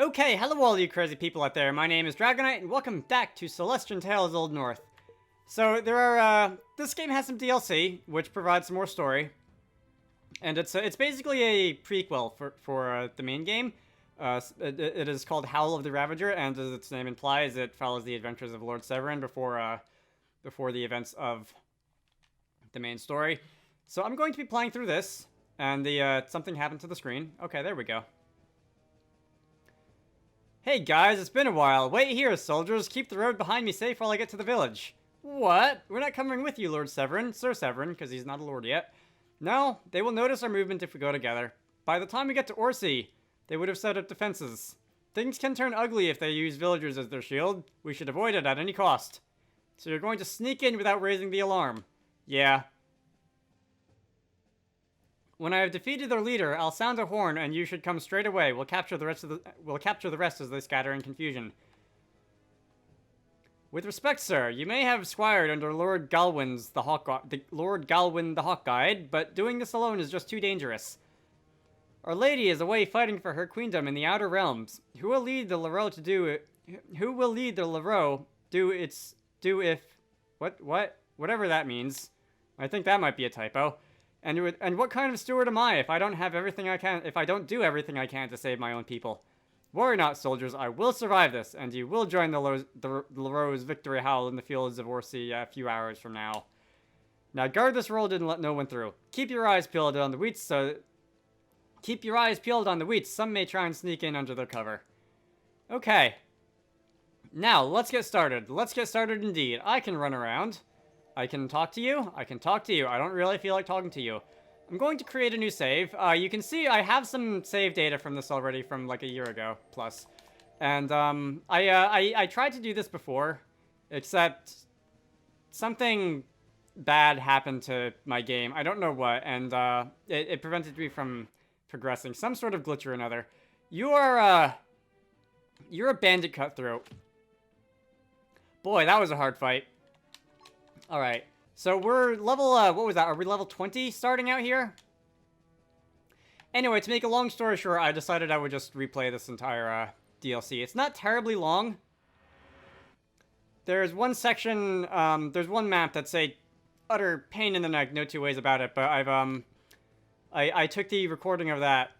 Okay, hello all you crazy people out there. My name is Dragonite, and welcome back to Celestian Tales Old North. So there are, this game has some DLC, which provides some more story. And it's basically a prequel for the main game. It is called Howl of the Ravager, and as its name implies, it follows the adventures of Lord Severin before the events of the main story. So I'm going to be playing through this, and something happened to the screen. Okay, there we go. Hey guys, it's been a while. Wait here, soldiers. Keep the road behind me safe while I get to the village. What? We're not coming with you, Lord Severin. Sir Severin, because he's not a lord yet. No, they will notice our movement if we go together. By the time we get to Orsi, they would have set up defenses. Things can turn ugly if they use villagers as their shield. We should avoid it at any cost. So you're going to sneak in without raising the alarm. Yeah. When I have defeated their leader, I'll sound a horn and you should come straight away. We'll capture the rest as they scatter in confusion. With respect, sir, you may have squired under Lord Galwin the Hawk Guide, but doing this alone is just too dangerous. Our lady is away fighting for her queendom in the outer realms. Who will lead the Leroux to do it? Who will lead the Leroux whatever that means. I think that might be a typo. And what kind of steward am I if I don't do everything I can to save my own people? Worry not, soldiers, I will survive this, and you will join the Leroux's victory howl in the fields of Orsi a few hours from now. Now guard this road and let no one through. Keep your eyes peeled on the wheats, some may try and sneak in under their cover. Okay. Now, let's get started. Let's get started indeed. I can run around. I can talk to you. I don't really feel like talking to you. I'm going to create a new save. You can see I have some save data from this already from like a year ago plus. And I tried to do this before, except something bad happened to my game. I don't know what, and it prevented me from progressing. Some sort of glitch or another. You're a bandit cutthroat. Boy, that was a hard fight. Alright, so we're level, what was that? Are we level 20 starting out here? Anyway, to make a long story short, I decided I would just replay this entire, DLC. It's not terribly long. There's one section, there's one map that's a utter pain in the neck, no two ways about it, but I took the recording of that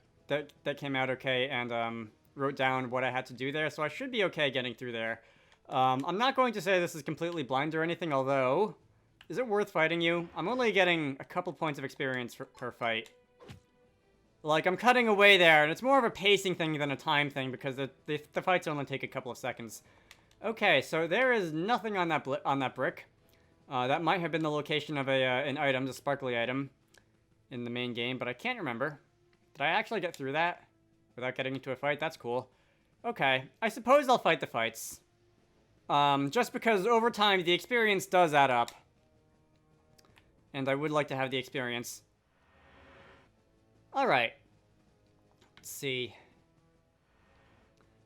came out okay, and, wrote down what I had to do there, so I should be okay getting through there. I'm not going to say this is completely blind or anything, although... Is it worth fighting you? I'm only getting a couple points of experience per fight. Like, I'm cutting away there, and it's more of a pacing thing than a time thing, because the fights only take a couple of seconds. Okay, so there is nothing on that brick. That might have been the location of an item, the sparkly item, in the main game, but I can't remember. Did I actually get through that without getting into a fight? That's cool. Okay, I suppose I'll fight the fights. Just because over time the experience does add up. And I would like to have the experience. Alright. Let's see.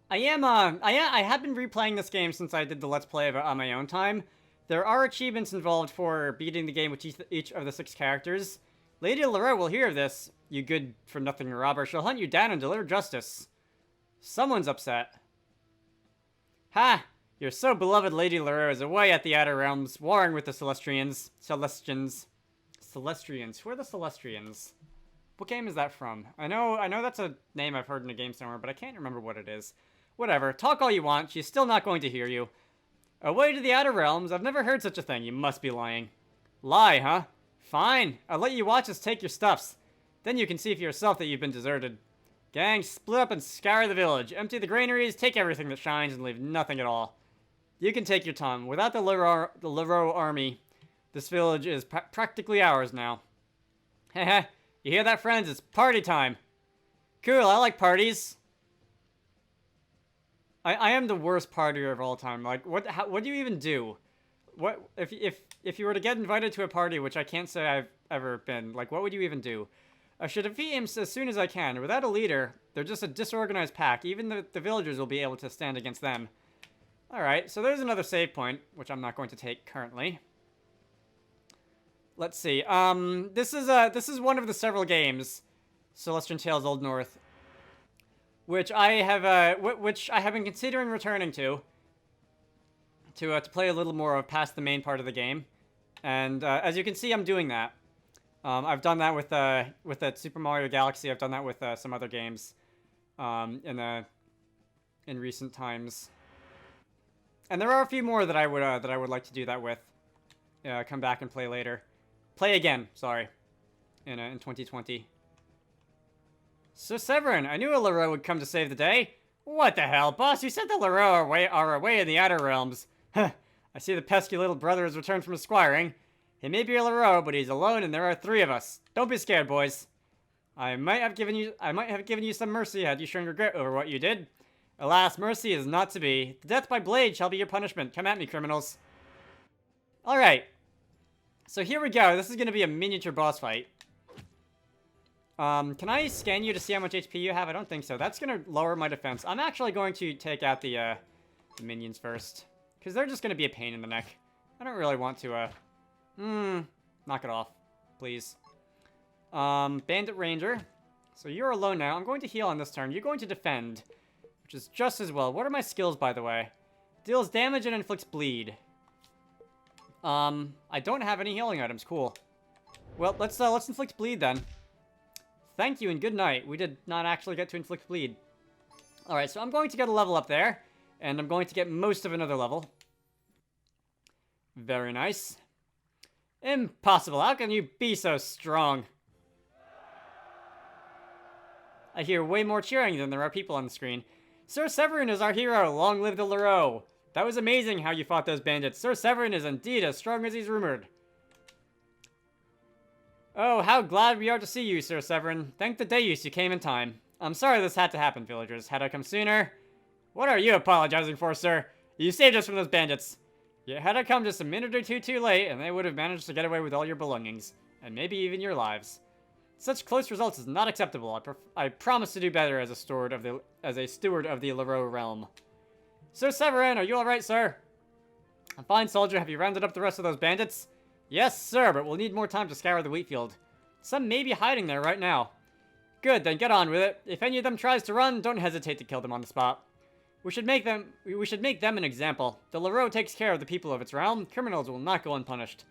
I have been replaying this game since I did the Let's Play of it on my own time. There are achievements involved for beating the game with each of the 6 characters. Lady Leroux will hear of this. You good-for-nothing robber. She'll hunt you down and deliver justice. Someone's upset. Ha! Your so beloved Lady Leroux is away at the Outer Realms, warring with the Celestians. Celestians. Who are the Celestians? What game is that from? I know that's a name I've heard in a game somewhere, but I can't remember what it is. Whatever. Talk all you want. She's still not going to hear you. Away to the Outer Realms? I've never heard such a thing. You must be lying. Lie, huh? Fine. I'll let you watch us take your stuffs. Then you can see for yourself that you've been deserted. Gang, split up and scour the village. Empty the granaries, take everything that shines, and leave nothing at all. You can take your time. Without the Leroux army, this village is practically ours now. Heh. You hear that, friends? It's party time. Cool, I like parties. I am the worst partier of all time. Like, what do you even do? What if you were to get invited to a party, which I can't say I've ever been, like, what would you even do? I should defeat him as soon as I can. Without a leader, they're just a disorganized pack. Even the villagers will be able to stand against them. Alright, so there's another save point, which I'm not going to take currently. Let's see. This is one of the several games, Celestian Tales Old North, which I have been considering returning to play a little more of past the main part of the game. And as you can see, I'm doing that. I've done that with that Super Mario Galaxy. I've done that with some other games in recent times. And there are a few more that I would like to do that with. Come back and play later. Play again, sorry. In 2020. So Severin, I knew a Laro would come to save the day. What the hell, boss? You said the Laro are away in the outer realms. Huh. I see the pesky little brother has returned from squiring. He may be a Laro, but he's alone and there are 3 of us. Don't be scared, boys. I might have given you some mercy had you shown regret over what you did. Alas, mercy is not to be. The death by blade shall be your punishment. Come at me, criminals. Alright. So here we go. This is going to be a miniature boss fight. Can I scan you to see how much HP you have? I don't think so. That's going to lower my defense. I'm actually going to take out the minions first. Because they're just going to be a pain in the neck. I don't really want to, knock it off. Please. Bandit Ranger. So you're alone now. I'm going to heal on this turn. You're going to defend. Which is just as well. What are my skills, by the way? Deals damage and inflicts bleed. I don't have any healing items. Cool. Well, let's inflict bleed then. Thank you and good night. We did not actually get to inflict bleed. Alright, so I'm going to get a level up there. And I'm going to get most of another level. Very nice. Impossible. How can you be so strong? I hear way more cheering than there are people on the screen. Sir Severin is our hero. Long live the Laro. That was amazing how you fought those bandits. Sir Severin is indeed as strong as he's rumored. Oh, how glad we are to see you, Sir Severin. Thank the Deus you came in time. I'm sorry this had to happen, villagers. Had I come sooner? What are you apologizing for, sir? You saved us from those bandits. You had I come just a minute or two too late, and they would have managed to get away with all your belongings. And maybe even your lives. Such close results is not acceptable. I promise to do better as a steward of the Laro realm. Sir Severin, are you alright, sir? I'm fine, soldier. Have you rounded up the rest of those bandits? Yes, sir, but we'll need more time to scour the wheat field. Some may be hiding there right now. Good, then get on with it. If any of them tries to run, don't hesitate to kill them on the spot. We should make them an example. The Laro takes care of the people of its realm. Criminals will not go unpunished.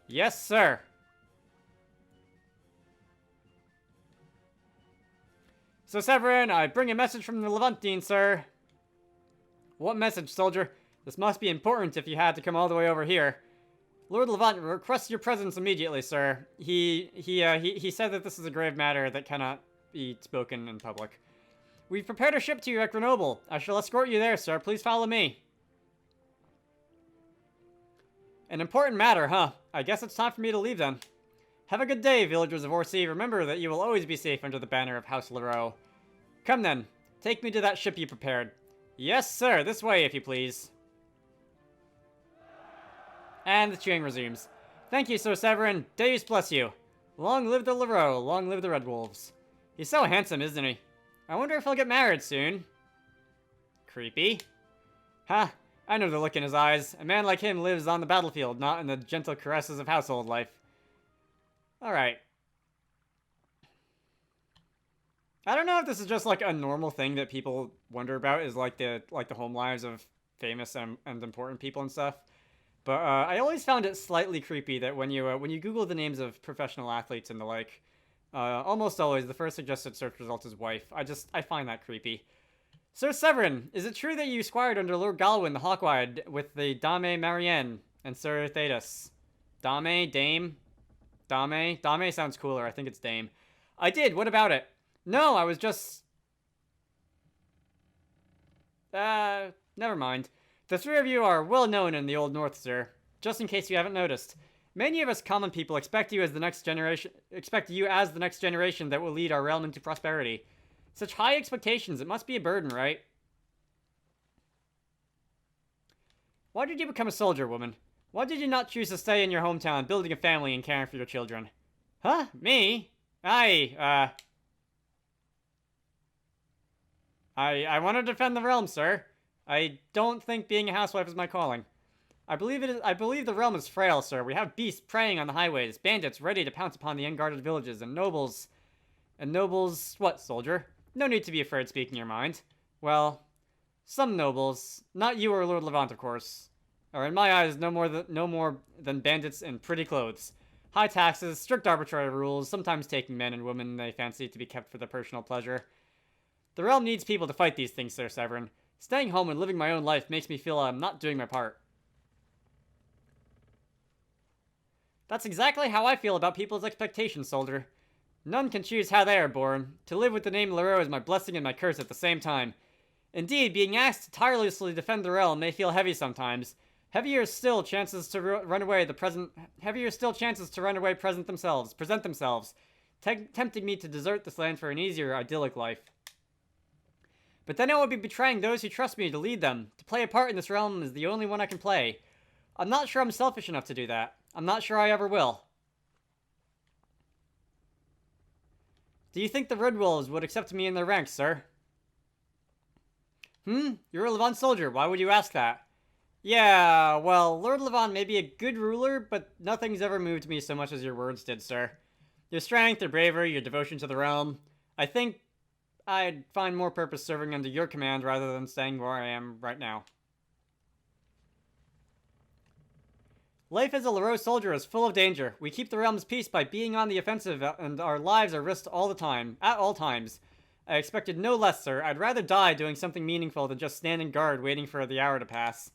Yes, sir. So, Severin, I bring a message from the Levantine, sir. What message, soldier? This must be important if you had to come all the way over here. Lord Levant requests your presence immediately, sir. He said that this is a grave matter that cannot be spoken in public. We've prepared a ship to you at Grenoble. I shall escort you there, sir. Please follow me. An important matter, huh? I guess it's time for me to leave then. Have a good day, villagers of Orsi. Remember that you will always be safe under the banner of House Laro. Come then. Take me to that ship you prepared. Yes, sir. This way, if you please. And the cheering resumes. Thank you, Sir Severin. Deus bless you. Long live the Laro. Long live the Red Wolves. He's so handsome, isn't he? I wonder if he'll get married soon. Creepy. Ha! I know the look in his eyes. A man like him lives on the battlefield, not in the gentle caresses of household life. Alright. I don't know if this is just like a normal thing that people wonder about, is like the home lives of famous and important people and stuff. But I always found it slightly creepy that when you Google the names of professional athletes and the like, almost always the first suggested search result is wife. I find that creepy. Sir Severin, is it true that you squired under Lord Galwin the Hawkeyed with the Dame Marianne and Sir Thetis? Dame? Dame? Dame? Dame sounds cooler. I think it's Dame. I did. What about it? No, I was just... never mind. The 3 of you are well known in the Old North, sir. Just in case you haven't noticed. Many of us common people expect you as the next generation that will lead our realm into prosperity. Such high expectations, it must be a burden, right? Why did you become a soldier, woman? Why did you not choose to stay in your hometown, building a family and caring for your children? Huh? Me? I want to defend the realm, sir. I don't think being a housewife is my calling. I believe the realm is frail, sir. We have beasts preying on the highways, bandits ready to pounce upon the unguarded villages, and nobles... And nobles... What, soldier? No need to be afraid speaking your mind. Well, some nobles, not you or Lord Levant, of course, are in my eyes no more than bandits in pretty clothes. High taxes, strict arbitrary rules, sometimes taking men and women they fancy to be kept for their personal pleasure. The realm needs people to fight these things, Sir Severin. Staying home and living my own life makes me feel I'm not doing my part. That's exactly how I feel about people's expectations, soldier. None can choose how they are born. To live with the name Leroux is my blessing and my curse at the same time. Indeed, being asked to tirelessly defend the realm may feel heavy sometimes. Heavier still chances to run away present themselves, tempting me to desert this land for an easier, idyllic life. But then I would be betraying those who trust me to lead them. To play a part in this realm is the only one I can play. I'm not sure I'm selfish enough to do that. I'm not sure I ever will. Do you think the Red Wolves would accept me in their ranks, sir? You're a Levant soldier. Why would you ask that? Yeah, well, Lord Levant may be a good ruler, but nothing's ever moved me so much as your words did, sir. Your strength, your bravery, your devotion to the realm. I think I'd find more purpose serving under your command rather than staying where I am right now. Life as a Leroux soldier is full of danger. We keep the realm's peace by being on the offensive, and our lives are risked all the time, at all times. I expected no less, sir. I'd rather die doing something meaningful than just standing guard waiting for the hour to pass.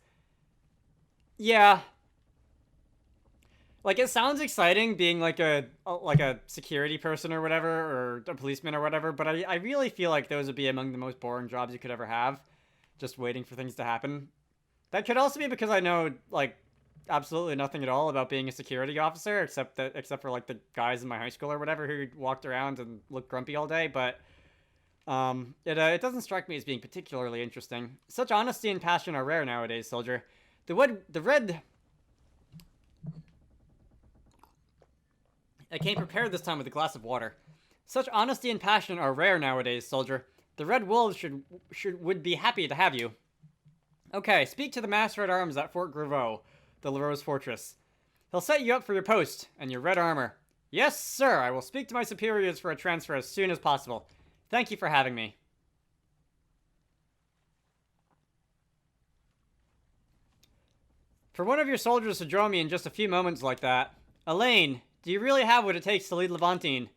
Yeah. Like, it sounds exciting being like a security person or whatever, or a policeman or whatever, but I really feel like those would be among the most boring jobs you could ever have. Just waiting for things to happen. That could also be because I know, like, absolutely nothing at all about being a security officer, except for like the guys in my high school or whatever who walked around and looked grumpy all day, but it doesn't strike me as being particularly interesting. Such honesty and passion are rare nowadays, soldier. I came prepared this time with a glass of water. Such honesty and passion are rare nowadays, soldier. The Red Wolves would be happy to have you. Okay, speak to the Master at Arms at Fort Graveau, the Leroux's fortress. He'll set you up for your post and your red armor. Yes, sir, I will speak to my superiors for a transfer as soon as possible. Thank you for having me. For one of your soldiers to join me in just a few moments like that. Elaine, do you really have what it takes to lead Levantine?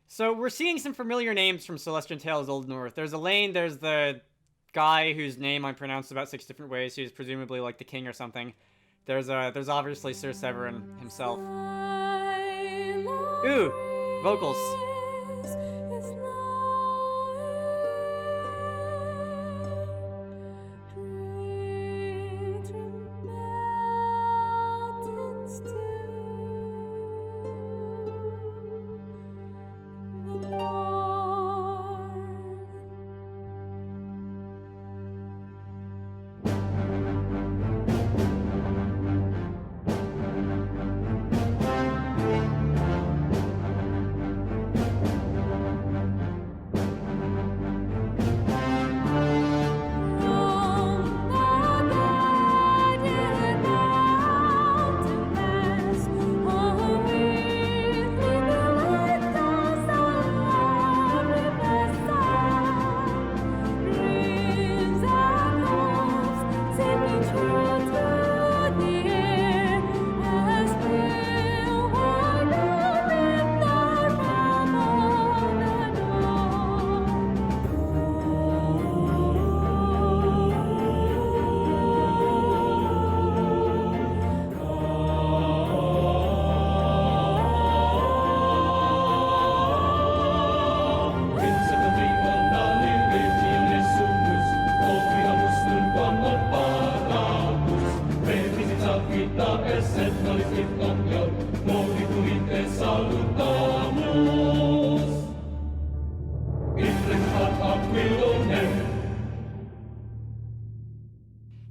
So we're seeing some familiar names from Celestian Tales Old North. There's Elaine, there's the guy whose name I pronounced about 6 different ways, who's presumably like the king or something. There's obviously Sir Severin himself. Ooh, vocals.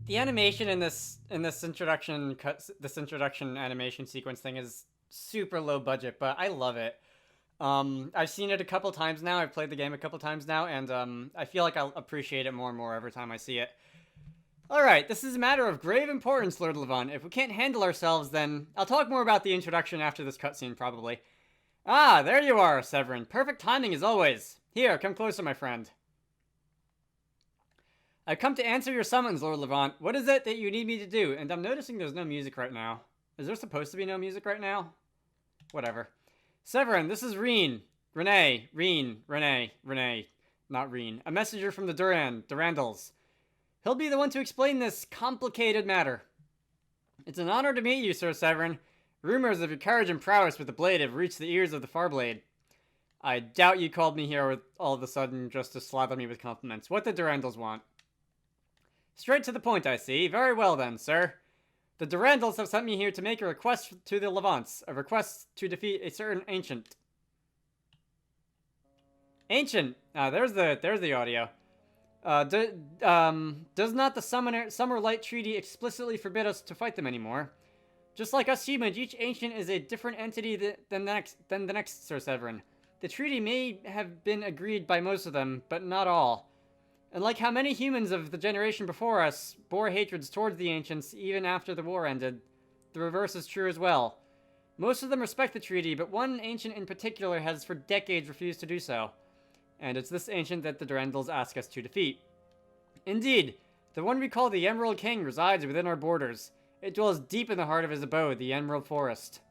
The animation in this introduction animation sequence thing is super low budget, but I love it. I've seen it a couple times now. I've played the game a couple times now, and I feel like I'll appreciate it more and more every time I see it. Alright, this is a matter of grave importance, Lord Levant. If we can't handle ourselves, then I'll talk more about the introduction after this cutscene, probably. Ah, there you are, Severin. Perfect timing as always. Here, come closer, my friend. I've come to answer your summons, Lord Levant. What is it that you need me to do? And I'm noticing there's no music right now. Is there supposed to be no music right now? Whatever. Severin, this is Reen. Renee. Not Reen. A messenger from the Durandals. He'll be the one to explain this complicated matter. It's an honor to meet you, Sir Severin. Rumors of your courage and prowess with the blade have reached the ears of the Farblade. I doubt you called me here all of a sudden just to slather me with compliments. What did Durandals want? Straight to the point, I see. Very well then, sir. The Durandals have sent me here to make a request to the Levants. A request to defeat a certain ancient. Ancient! There's the audio. Does not the Summer Light Treaty explicitly forbid us to fight them anymore? Just like us humans, each ancient is a different entity than the next, Sir Severin. The treaty may have been agreed by most of them, but not all. And like how many humans of the generation before us bore hatreds towards the ancients even after the war ended, the reverse is true as well. Most of them respect the treaty, but one ancient in particular has for decades refused to do so. And it's this ancient that the Durandals ask us to defeat. Indeed, the one we call the Emerald King resides within our borders. It dwells deep in the heart of his abode, the Emerald Forest.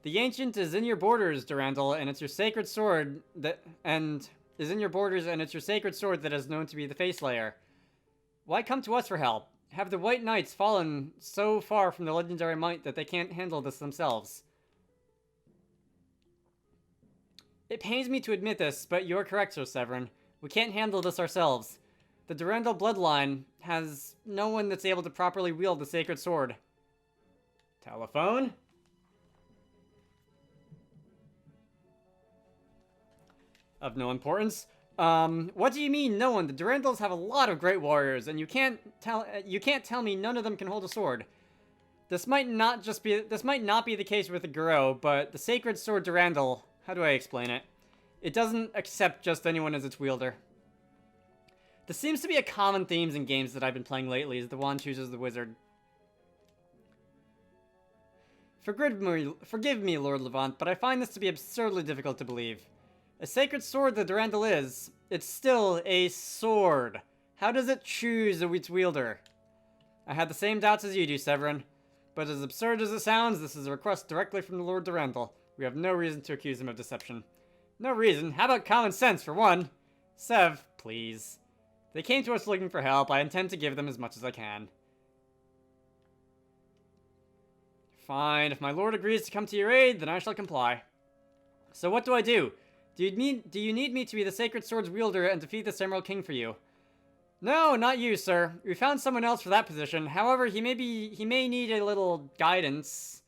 The ancient is in your borders, Durandal, and it's your sacred sword that is known to be the Face Layer. Why come to us for help? Have the White Knights fallen so far from the legendary might that they can't handle this themselves? It pains me to admit this, but you're correct, Sir Severin. We can't handle this ourselves. The Durandal bloodline has no one that's able to properly wield the sacred sword. Telephone? Of no importance. What do you mean, no one? The Durandals have a lot of great warriors, and you can't tell me none of them can hold a sword. This might not be the case with the Guro, but the sacred sword Durandal, how do I explain it? It doesn't accept just anyone as its wielder. This seems to be a common theme in games that I've been playing lately, is the wand chooses the wizard. Forgive me, Lord Levant, but I find this to be absurdly difficult to believe. A sacred sword the Durandal is, it's still a sword. How does it choose its wielder? I had the same doubts as you do, Severin. But as absurd as it sounds, this is a request directly from the Lord Durandal. We have no reason to accuse him of deception. No reason? How about common sense, for one? Sev, please. They came to us looking for help. I intend to give them as much as I can. Fine. If my lord agrees to come to your aid, then I shall comply. So what do I do? Do you need me to be the sacred sword's wielder and defeat the Emerald King for you? No, not you, sir. We found someone else for that position. However, he may need a little guidance.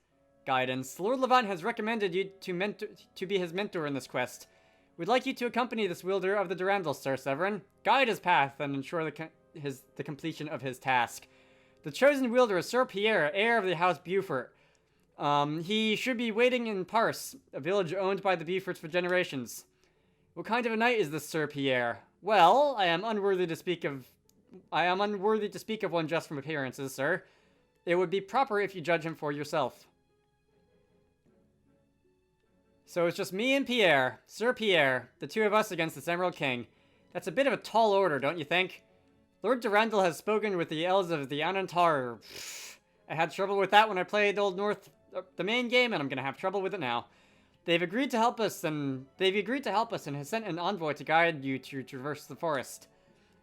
Lord Levant has recommended you to be his mentor in this quest. We'd like you to accompany this wielder of the Durandal, Sir Severin. Guide his path and ensure the completion of his task. The chosen wielder is Sir Pierre, heir of the House Beaufort. He should be waiting in Parse, a village owned by the Beauforts for generations. What kind of a knight is this Sir Pierre? Well, I am unworthy to speak of one just from appearances, sir. It would be proper if you judge him for yourself. So it's just me and Pierre, Sir Pierre, the two of us against the Emerald King. That's a bit of a tall order, don't you think? Lord Durandal has spoken with the elves of the Anantar. I had trouble with that when I played Old North, the main game, and I'm gonna have trouble with it now. They've agreed to help us and has sent an envoy to guide you to traverse the forest.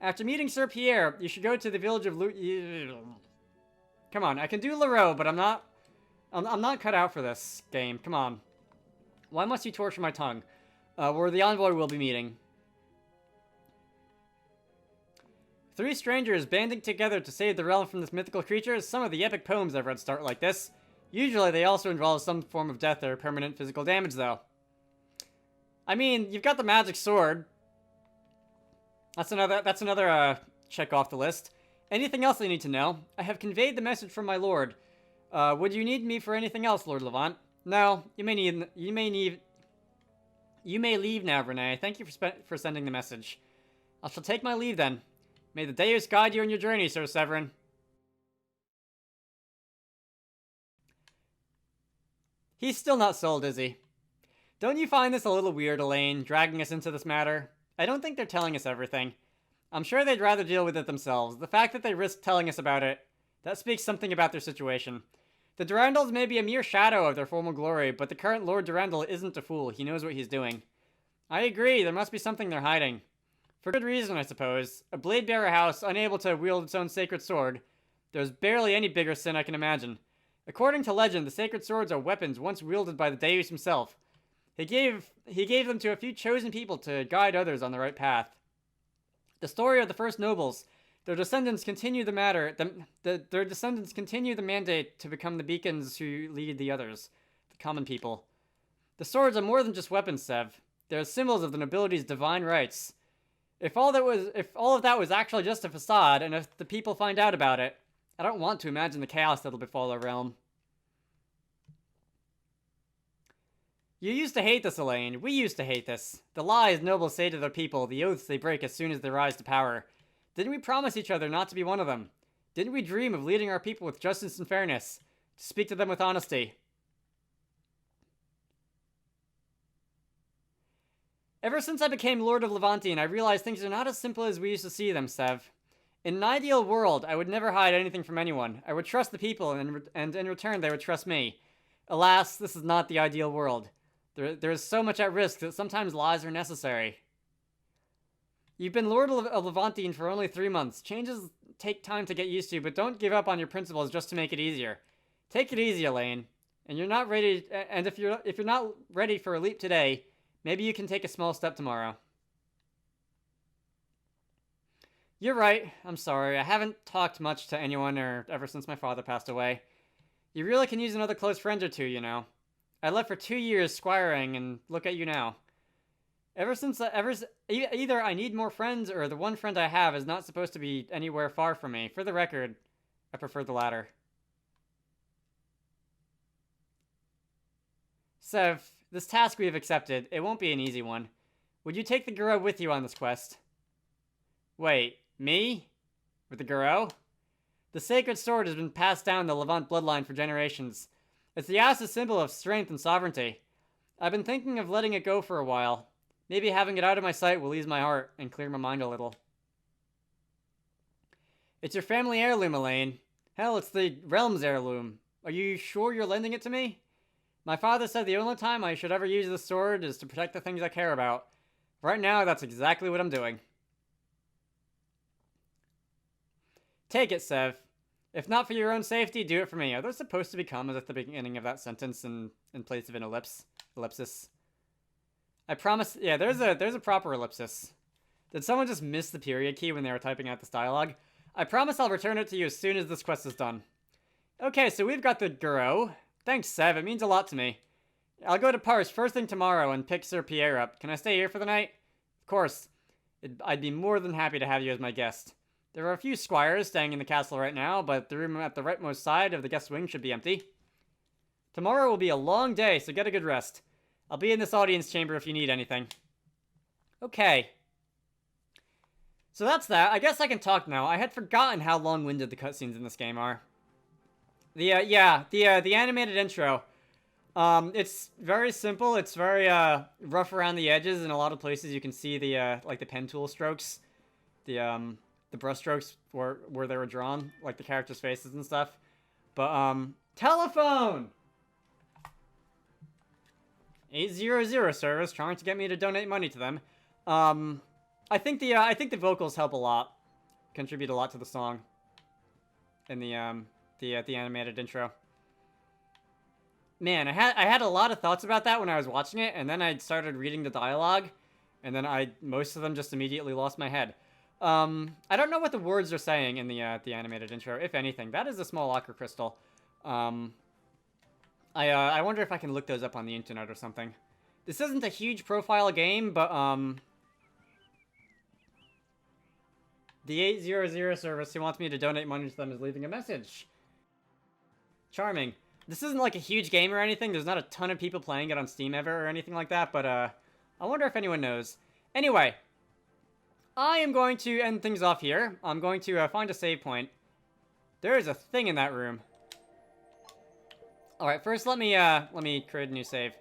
After meeting Sir Pierre, you should go to the village of Come on, I can do Leroux, but I'm not cut out for this game. Come on. Why must you torture my tongue? Where the envoy will be meeting. 3 strangers banding together to save the realm from this mythical creature. Some of the epic poems I've read start like this. Usually they also involve some form of death or permanent physical damage, though. I mean, you've got the magic sword. That's another check off the list. Anything else I need to know? I have conveyed the message from my lord. Would you need me for anything else, Lord Levant? No, you may leave now, Renee. Thank you for sending the message. I shall take my leave then. May the Deus guide you on your journey, Sir Severin. He's still not sold, is he? Don't you find this a little weird, Elaine, dragging us into this matter? I don't think they're telling us everything. I'm sure they'd rather deal with it themselves. The fact that they risked telling us about it, that speaks something about their situation. The Durandals may be a mere shadow of their former glory, but the current Lord Durandal isn't a fool. He knows what he's doing. I agree, there must be something they're hiding. For good reason, I suppose. A blade-bearer house, unable to wield its own sacred sword. There's barely any bigger sin I can imagine. According to legend, the sacred swords are weapons once wielded by the Deus himself. He gave them to a few chosen people to guide others on the right path. The story of the first nobles. Their descendants continue the mandate to become the beacons who lead the others, the common people. The swords are more than just weapons, Sev. They're symbols of the nobility's divine rights. If all of that was actually just a facade, and if the people find out about it, I don't want to imagine the chaos that'll befall our realm. You used to hate this, Elaine. We used to hate this. The lies nobles say to their people, the oaths they break as soon as they rise to power. Didn't we promise each other not to be one of them? Didn't we dream of leading our people with justice and fairness? To speak to them with honesty? Ever since I became Lord of Levantine, I realized things are not as simple as we used to see them, Sev. In an ideal world, I would never hide anything from anyone. I would trust the people, and in return, they would trust me. Alas, this is not the ideal world. There is so much at risk that sometimes lies are necessary. You've been Lord of Levantine for only 3 months. Changes take time to get used to, but don't give up on your principles just to make it easier. Take it easy, Elaine. And you're not ready. And if you're not ready for a leap today, maybe you can take a small step tomorrow. You're right. I'm sorry. I haven't talked much to anyone ever since my father passed away. You really can use another close friend or two, you know. I left for 2 years squiring, and look at you now. Either I need more friends, or the one friend I have is not supposed to be anywhere far from me. For the record, I prefer the latter. Sev, this task we have accepted, it won't be an easy one. Would you take the Guru with you on this quest? Wait, me? With the Guru? The sacred sword has been passed down the Levant bloodline for generations. It's the hiatus symbol of strength and sovereignty. I've been thinking of letting it go for a while. Maybe having it out of my sight will ease my heart and clear my mind a little. It's your family heirloom, Elaine. Hell, it's the realm's heirloom. Are you sure you're lending it to me? My father said the only time I should ever use this sword is to protect the things I care about. Right now, that's exactly what I'm doing. Take it, Sev. If not for your own safety, do it for me. Are those supposed to be commas at the beginning of that sentence in place of an ellipsis? I promise. Yeah, there's a proper ellipsis. Did someone just miss the period key when they were typing out this dialogue? I promise I'll return it to you as soon as this quest is done. Okay, so we've got the Guru. Thanks, Sev. It means a lot to me. I'll go to Pars first thing tomorrow and pick Sir Pierre up. Can I stay here for the night? Of course. I'd be more than happy to have you as my guest. There are a few squires staying in the castle right now, but the room at the rightmost side of the guest wing should be empty. Tomorrow will be a long day, so get a good rest. I'll be in this audience chamber if you need anything. Okay. So that's that. I guess I can talk now. I had forgotten how long-winded the cutscenes in this game are. The animated intro. It's very simple. It's very, rough around the edges. In a lot of places you can see the, like the pen tool strokes. The brush strokes where they were drawn, like the characters' faces and stuff. But, telephone! 800 service, trying to get me to donate money to them. I think the vocals help a lot. Contribute a lot to the song. In the animated intro. Man, I had a lot of thoughts about that when I was watching it, and then I started reading the dialogue, and then most of them just immediately lost my head. I don't know what the words are saying in the animated intro, if anything. That is a small locker crystal. I wonder if I can look those up on the internet or something. This isn't a huge profile game, but, the 800 service who wants me to donate money to them is leaving a message. Charming. This isn't like a huge game or anything. There's not a ton of people playing it on Steam ever or anything like that, but, I wonder if anyone knows. Anyway, I am going to end things off here. I'm going to find a save point. There is a thing in that room. Alright, first let me create a new save.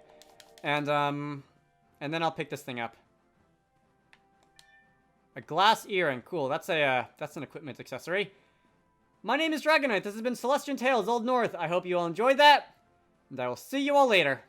And then I'll pick this thing up. A glass earring. Cool. That's an equipment accessory. My name is Dragonite. This has been Celestian Tales, Old North. I hope you all enjoyed that. And I will see you all later.